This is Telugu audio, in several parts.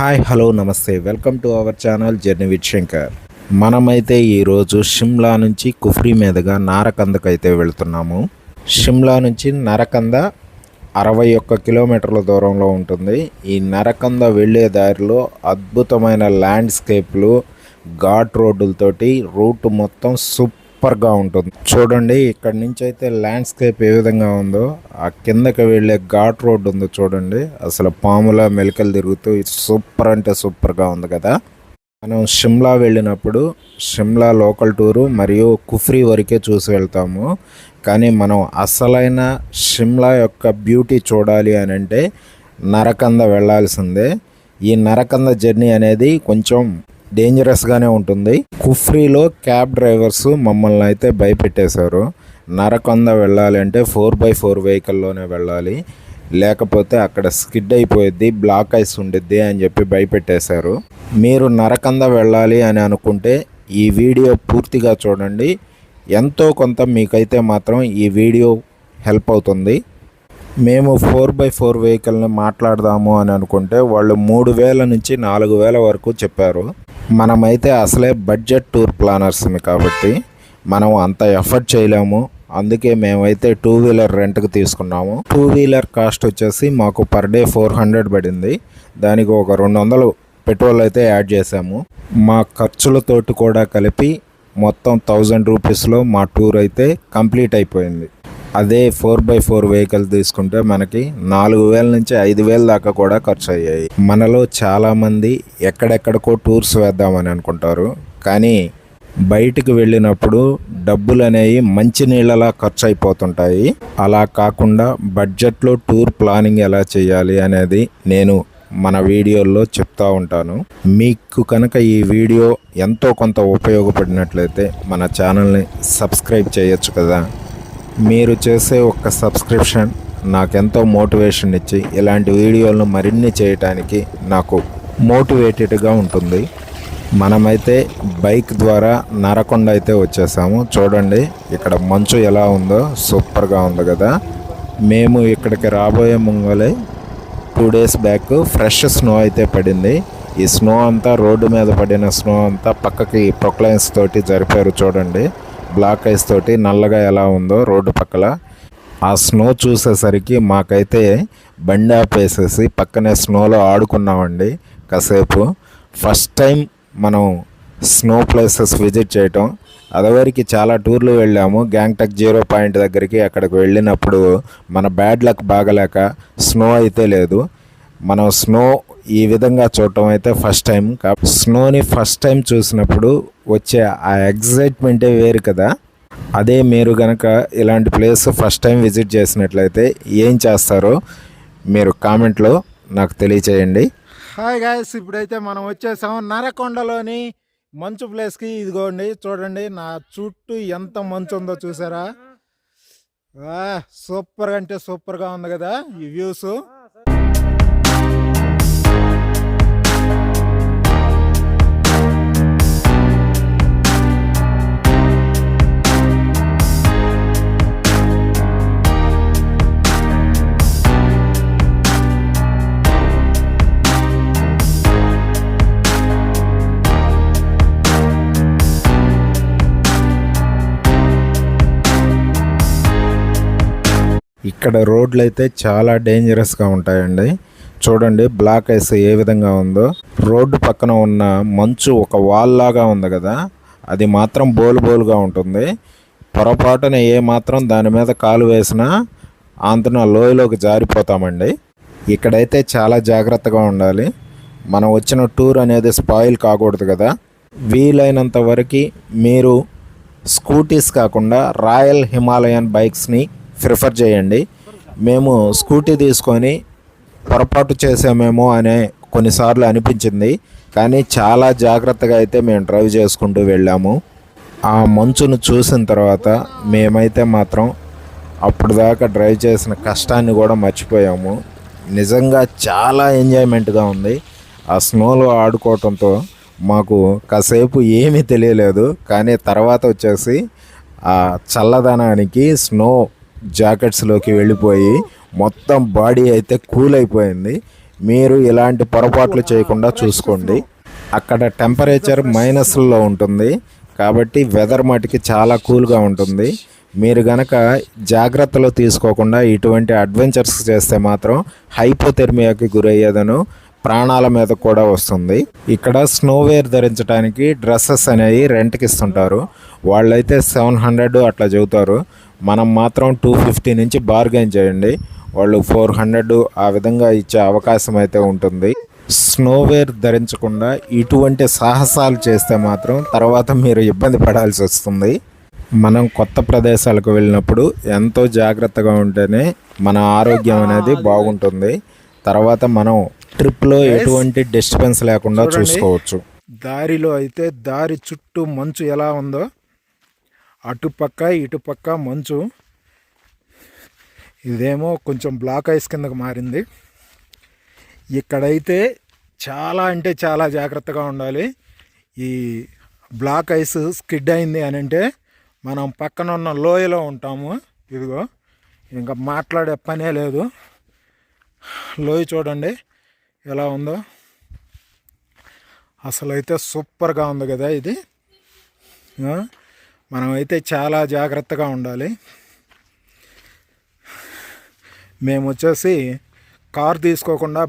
హాయ్ హలో నమస్తే welcome to our channel journey with Shankar. మనమైతే ఈరోజు షిమ్లా నుంచి కుఫ్రీ మీదుగా నారకందకు అయితే వెళుతున్నాము. షిమ్లా నుంచి నరకంద 61 కిలోమీటర్ల దూరంలో ఉంటుంది. ఈ నరకంద వెళ్ళే దారిలో అద్భుతమైన ల్యాండ్స్కేప్లు, ఘాట్ రోడ్డులతోటి రూట్ మొత్తం సూపర్గా ఉంటుంది. చూడండి, ఇక్కడ నుంచి అయితే ల్యాండ్స్కేప్ ఏ విధంగా ఉందో, ఆ కిందకి వెళ్ళే ఘాట్ రోడ్డు ఉందో చూడండి. అసలు పాముల మెలికలు తిరుగుతూ సూపర్ అంటే సూపర్గా ఉంది కదా. మనం షిమ్లా వెళ్ళినప్పుడు షిమ్లా లోకల్ టూరు మరియు కుఫ్రీ వరకే చూసి వెళ్తాము. కానీ మనం అసలైన షిమ్లా యొక్క బ్యూటీ చూడాలి అని అంటే నరకంద వెళ్ళాల్సిందే. ఈ నరకంద జర్నీ అనేది కొంచెం డేంజరస్గానే ఉంటుంది. కుఫ్రీలో క్యాబ్ డ్రైవర్స్ మమ్మల్ని అయితే భయపెట్టేశారు. నరకంద వెళ్ళాలి అంటే 4x4 వెహికల్లోనే వెళ్ళాలి, లేకపోతే అక్కడ స్కిడ్ అయిపోయిద్ది, బ్లాక్ ఐస్ ఉండిద్ది అని చెప్పి భయపెట్టేశారు. మీరు నరకంద వెళ్ళాలి అని అనుకుంటే ఈ వీడియో పూర్తిగా చూడండి. ఎంతో కొంత మీకైతే మాత్రం ఈ వీడియో హెల్ప్ అవుతుంది. మేము 4x4 వెహికల్ని మాట్లాడదాము అని అనుకుంటే వాళ్ళు 3000 నుంచి 4000 వరకు చెప్పారు. మనమైతే అసలే బడ్జెట్ టూర్ ప్లానర్స్ని కాబట్టి మనం అంత ఎఫర్ట్ చేయలేము. అందుకే మేమైతే 2 వీలర్ రెంట్కి తీసుకున్నాము. 2 వీలర్ కాస్ట్ వచ్చేసి మాకు పర్ డే 400 పడింది. దానికి ఒక 200 పెట్రోల్ అయితే యాడ్ చేసాము. మా ఖర్చులతోటి కూడా కలిపి మొత్తం 1000 రూపీస్లో మా టూర్ అయితే కంప్లీట్ అయిపోయింది. అదే 4x4 వెహికల్ తీసుకుంటే మనకి 4000 నుంచి 5000 దాకా కూడా ఖర్చు అయ్యాయి. మనలో చాలామంది ఎక్కడెక్కడికో టూర్స్ వేద్దామని అనుకుంటారు, కానీ బయటికి వెళ్ళినప్పుడు డబ్బులు అనేవి మంచినీళ్ళలా ఖర్చు అయిపోతుంటాయి. అలా కాకుండా బడ్జెట్లో టూర్ ప్లానింగ్ ఎలా చేయాలి అనేది నేను మన వీడియోల్లో చెప్తా ఉంటాను. మీకు కనుక ఈ వీడియో ఎంతో కొంత ఉపయోగపడినట్లయితే మన ఛానల్ని సబ్స్క్రైబ్ చేయొచ్చు కదా. మీరు చేసే ఒక్క సబ్స్క్రిప్షన్ నాకెంతో మోటివేషన్ ఇచ్చి ఇలాంటి వీడియోలను మరిన్ని చేయటానికి నాకు మోటివేటెడ్గా ఉంటుంది. మనమైతే బైక్ ద్వారా నరకొండ అయితే వచ్చేసాము. చూడండి ఇక్కడ మంచు ఎలా ఉందో, సూపర్గా ఉంది కదా. మేము ఇక్కడికి రాబోయే ముంగలే 2 డేస్ బ్యాక్ ఫ్రెష్ స్నో అయితే పడింది. ఈ స్నో అంతా, రోడ్డు మీద పడిన స్నో అంతా పక్కకి ప్రొక్లైన్స్ తోటి జరిపారు. చూడండి, బ్లాక్ ఐస్ తోటి నల్లగా ఎలా ఉందో రోడ్డు పక్కల. ఆ స్నో చూసేసరికి మాకైతే బండి ఆపేసేసి పక్కనే స్నోలో ఆడుకున్నామండి కాసేపు. ఫస్ట్ టైం మనం స్నో ప్లేసెస్ విజిట్ చేయటం. అదివరకు చాలా టూర్లు వెళ్ళాము. గ్యాంగ్టక్ 0 పాయింట్ దగ్గరికి అక్కడికి వెళ్ళినప్పుడు మన బ్యాడ్ లక్ బాగలేక స్నో అయితే లేదు. మనం స్నో ఈ విధంగా చూడటం అయితే ఫస్ట్ టైం. స్నోని ఫస్ట్ టైం చూసినప్పుడు వచ్చే ఆ ఎగ్జైట్మెంటే వేరు కదా. అదే మీరు కనుక ఇలాంటి ప్లేస్ ఫస్ట్ టైం విజిట్ చేసినట్లయితే ఏం చేస్తారో మీరు కామెంట్లో నాకు తెలియచేయండి. హాయ్ గాయస్, ఇప్పుడైతే మనం వచ్చేసాం నరకొండలోని మంచు ప్లేస్కి. ఇదిగోండి చూడండి, నా చుట్టూ ఎంత మంచు ఉందో చూసారా. సూపర్గా అంటే సూపర్గా ఉంది కదా ఈ వ్యూస్. ఇక్కడ రోడ్లు అయితే చాలా డేంజరస్గా ఉంటాయండి. చూడండి బ్లాక్ ఐస్ ఏ విధంగా ఉందో. రోడ్డు పక్కన ఉన్న మంచు ఒక వాల్ లాగా ఉంది కదా, అది మాత్రం బోలుగా ఉంటుంది. పొరపాటున ఏ మాత్రం దాని మీద కాలు వేసినా అంతన లోయలోకి జారిపోతామండి. ఇక్కడైతే చాలా జాగ్రత్తగా ఉండాలి. మనం వచ్చిన టూర్ అనేది స్పాయిల్ కాకూడదు కదా. వీలైనంత వరకు మీరు స్కూటీస్ కాకుండా రాయల్ హిమాలయన్ బైక్స్ని ప్రిఫర్ చేయండి. మేము స్కూటీ తీసుకొని పొరపాటు చేసామేమో అనే కొన్నిసార్లు అనిపించింది, కానీ చాలా జాగ్రత్తగా అయితే మేము డ్రైవ్ చేసుకుంటూ వెళ్ళాము. ఆ మంచును చూసిన తర్వాత మేమైతే మాత్రం అప్పుడు దాకా డ్రైవ్ చేసిన కష్టాన్ని కూడా మర్చిపోయాము. నిజంగా చాలా ఎంజాయ్మెంట్గా ఉంది. ఆ స్నోలో ఆడుకోవటంతో మాకు కాసేపు ఏమీ తెలియలేదు, కానీ తర్వాత వచ్చేసి ఆ చల్లదనానికి స్నో జాకెట్స్లోకి వెళ్ళిపోయి మొత్తం బాడీ అయితే కూల్ అయిపోయింది. మీరు ఇలాంటి పొరపాట్లు చేయకుండా చూసుకోండి. అక్కడ టెంపరేచర్ మైనస్లో ఉంటుంది కాబట్టి వెదర్ మటుకి చాలా కూల్గా ఉంటుంది. మీరు గనక జాగ్రత్తలు తీసుకోకుండా ఇటువంటి అడ్వెంచర్స్ చేస్తే మాత్రం హైపోథెర్మియాకి గురయ్యేదను, ప్రాణాల మీద కూడా వస్తుంది. ఇక్కడ స్నోవేర్ ధరించడానికి డ్రెస్సెస్ అనేవి రెంట్కి ఇస్తుంటారు. వాళ్ళైతే 700 అట్లా చెబుతారు. మనం మాత్రం 250 నుంచి బార్గెన్ చేయండి, వాళ్ళు 400 ఆ విధంగా ఇచ్చే అవకాశం అయితే ఉంటుంది. స్నోవేర్ ధరించకుండా ఇటువంటి సాహసాలు చేస్తే మాత్రం తర్వాత మీరు ఇబ్బంది పడాల్సి వస్తుంది. మనం కొత్త ప్రదేశాలకు వెళ్ళినప్పుడు ఎంతో జాగ్రత్తగా ఉంటేనే మన ఆరోగ్యం అనేది బాగుంటుంది. తర్వాత మనం ట్రిప్లో ఎటువంటి డిస్టర్బెన్స్ లేకుండా చూసుకోవచ్చు. దారిలో అయితే దారి చుట్టూ మంచు ఎలా ఉందో, అటుపక్క ఇటుపక్క మంచు. ఇదేమో కొంచెం బ్లాక్ ఐస్ కిందకు మారింది. ఇక్కడైతే చాలా అంటే చాలా జాగ్రత్తగా ఉండాలి. ఈ బ్లాక్ ఐస్ స్కిడ్ అయింది అని అంటే మనం పక్కన ఉన్న లోయలో ఉంటాము. ఇదిగో ఇంకా మాట్లాడే పనే లేదు. లోయ చూడండి ఎలా ఉందో, అసలు అయితే సూపర్గా ఉంది కదా ఇది. మనమైతే చాలా జాగ్రత్తగా ఉండాలి. మేము వచ్చేసి కార్ తీసుకోకుండా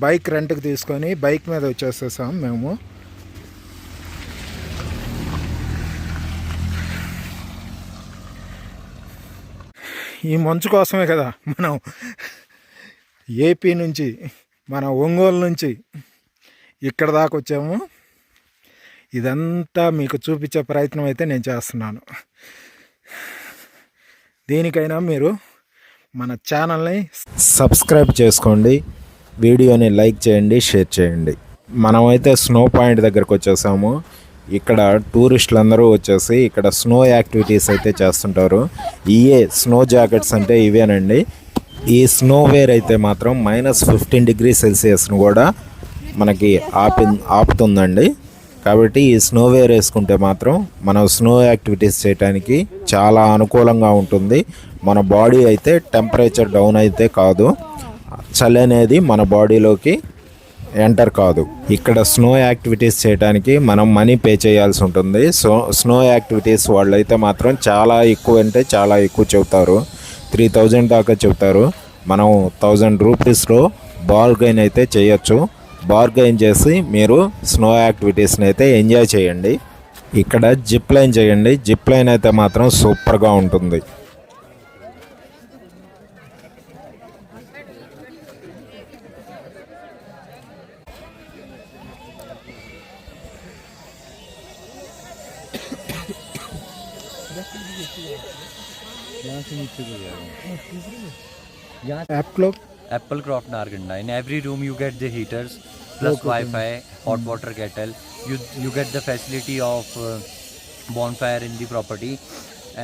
బైక్ రెంట్కి తీసుకొని బైక్ మీద వచ్చేసేసాం మేము. ఈ మంచు కోసమే కదా మనం ఏపీ నుంచి, మన ఒంగోలు నుంచి ఇక్కడ దాకా వచ్చాము. ఇదంతా మీకు చూపించే ప్రయత్నం అయితే నేను చేస్తున్నాను. దీనికైనా మీరు మన ఛానల్ని సబ్స్క్రైబ్ చేసుకోండి, వీడియోని లైక్ చేయండి, షేర్ చేయండి. మనమైతే స్నో పాయింట్ దగ్గరకు వచ్చేసాము. ఇక్కడ టూరిస్టులు అందరూ వచ్చేసి ఇక్కడ స్నో యాక్టివిటీస్ అయితే చేస్తుంటారు. ఇవే స్నో జాకెట్స్ అంటే ఇవేనండి. ఈ స్నో వేర్ అయితే మాత్రం -15 డిగ్రీ సెల్సియస్ను కూడా మనకి ఆపుతుందండి. కాబట్టి ఈ స్నో వేర్ వేసుకుంటే మాత్రం మనం స్నో యాక్టివిటీస్ చేయడానికి చాలా అనుకూలంగా ఉంటుంది. మన బాడీ అయితే టెంపరేచర్ డౌన్ అయితే కాదు, చలి అనేది మన బాడీలోకి ఎంటర్ కాదు. ఇక్కడ స్నో యాక్టివిటీస్ చేయడానికి మనం మనీ పే చేయాల్సి ఉంటుంది. స్నో యాక్టివిటీస్ వాళ్ళైతే మాత్రం చాలా ఎక్కువ అంటే చాలా ఎక్కువ చెబుతారు, 3000 దాకా చెబుతారు. మనం 1000 రూపీస్లో బార్గెన్ అయితే చేయొచ్చు. బార్గెన్ చేసి మీరు స్నో యాక్టివిటీస్ని అయితే ఎంజాయ్ చేయండి. ఇక్కడ జిప్ లైన్ చేయండి, జిప్ లైన్ అయితే మాత్రం సూపర్గా ఉంటుంది. Applecroft Narganda. In every room you get the heaters plus Wi-Fi, hot water kettle. You get the facility of bonfire in the property,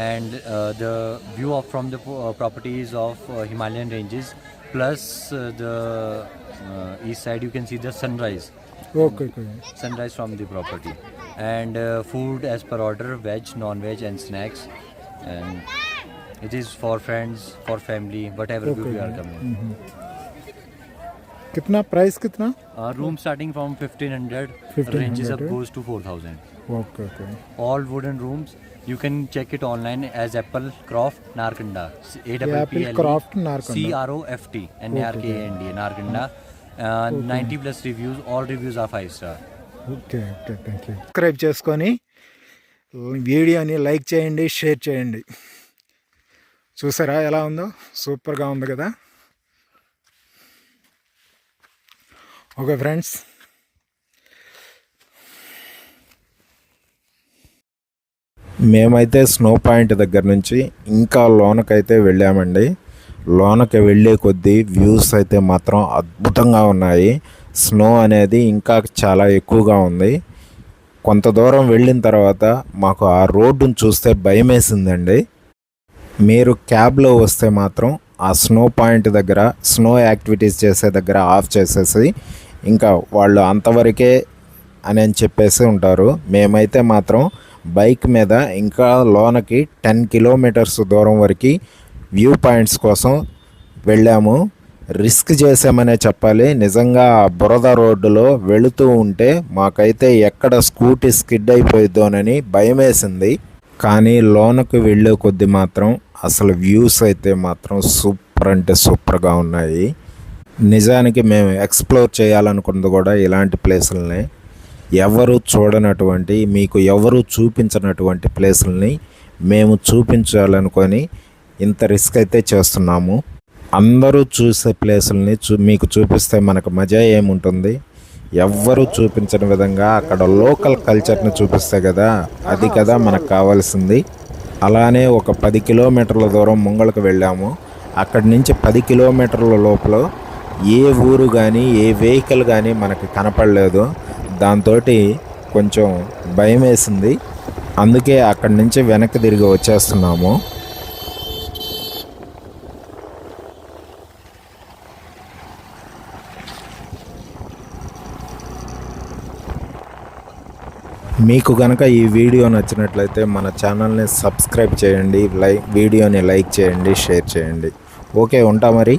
and the view from the properties of Himalayan ranges. Plus the east side you can see the sunrise. Sunrise from the property, and food as per order, veg, non-veg, and snacks. And it is for friends, for family, whatever group you are coming. कितना प्राइस कितना? Room starting from 1500, ranges up goes to 4000. Okay. All wooden rooms. You can check it online as Applecroft Narganda. Applecroft Narganda. CROFT NARKAND Narganda. 90 plus reviews. All reviews are 5 star. Okay, thank you. Subscribe చేసుకొని వీడియోని లైక్ చేయండి, షేర్ చేయండి. చూసారా ఎలా ఉందో, సూపర్గా ఉంది కదా. ఓకే ఫ్రెండ్స్, మేమైతే స్నో పాయింట్ దగ్గర నుంచి ఇంకా లోనకైతే వెళ్ళామండి. లోనకి వెళ్ళే కొద్దీ వ్యూస్ అయితే మాత్రం అద్భుతంగా ఉన్నాయి. స్నో అనేది ఇంకా చాలా ఎక్కువగా ఉంది. కొంత దూరం వెళ్ళిన తర్వాత మాకు ఆ రోడ్డును చూస్తే భయం వేసిందండి. మీరు క్యాబ్లో వస్తే మాత్రం ఆ స్నో పాయింట్ దగ్గర స్నో యాక్టివిటీస్ చేసే దగ్గర ఆఫ్ చేసేసి ఇంకా వాళ్ళు అంతవరకే అని చెప్పేసి ఉంటారు. మేమైతే మాత్రం బైక్ మీద ఇంకా లోనకి 10 కిలోమీటర్స్ దూరం వరకు వ్యూ పాయింట్స్ కోసం వెళ్ళాము. రిస్క్ చేసామనే చెప్పాలి. నిజంగా ఆ బురద రోడ్డులో వెళుతూ ఉంటే మాకైతే ఎక్కడ స్కూటీ స్కిడ్ అయిపోయిద్దోనని భయం వేసింది. కానీ లోనకు వెళ్ళే కొద్దీ మాత్రం అసలు వ్యూస్ అయితే మాత్రం సూపర్ అంటే సూపర్గా ఉన్నాయి. నిజానికి మేము ఎక్స్ప్లోర్ చేయాలనుకున్నది కూడా ఇలాంటి ప్లేసులని, ఎవరు చూడనటువంటి, మీకు ఎవరు చూపించినటువంటి ప్లేసుల్ని మేము చూపించాలనుకొని ఇంత రిస్క్ అయితే చేస్తున్నాము. అందరూ చూసే ప్లేసుల్ని మీకు చూపిస్తే మనకు మజా ఏముంటుంది? ఎవ్వరూ చూపించని విధంగా అక్కడ లోకల్ కల్చర్ని చూపిస్తే కదా, అది కదా మనకు కావాల్సింది. అలానే ఒక 10 కిలోమీటర్ల దూరం ముంగళకు వెళ్ళాము. అక్కడి నుంచి 10 కిలోమీటర్ల లోపల ఏ ఊరు కానీ ఏ వెహికల్ కానీ మనకి కనపడలేదు. దాంతో కొంచెం భయం వేసింది. అందుకే అక్కడి నుంచి వెనక్కి తిరిగి వచ్చేస్తున్నాము. మీకు కనుక ఈ వీడియో నచ్చినట్లయితే మన ఛానల్ని సబ్స్క్రైబ్ చేయండి, వీడియోని లైక్ చేయండి, షేర్ చేయండి. ఓకే, ఉంటా మరి.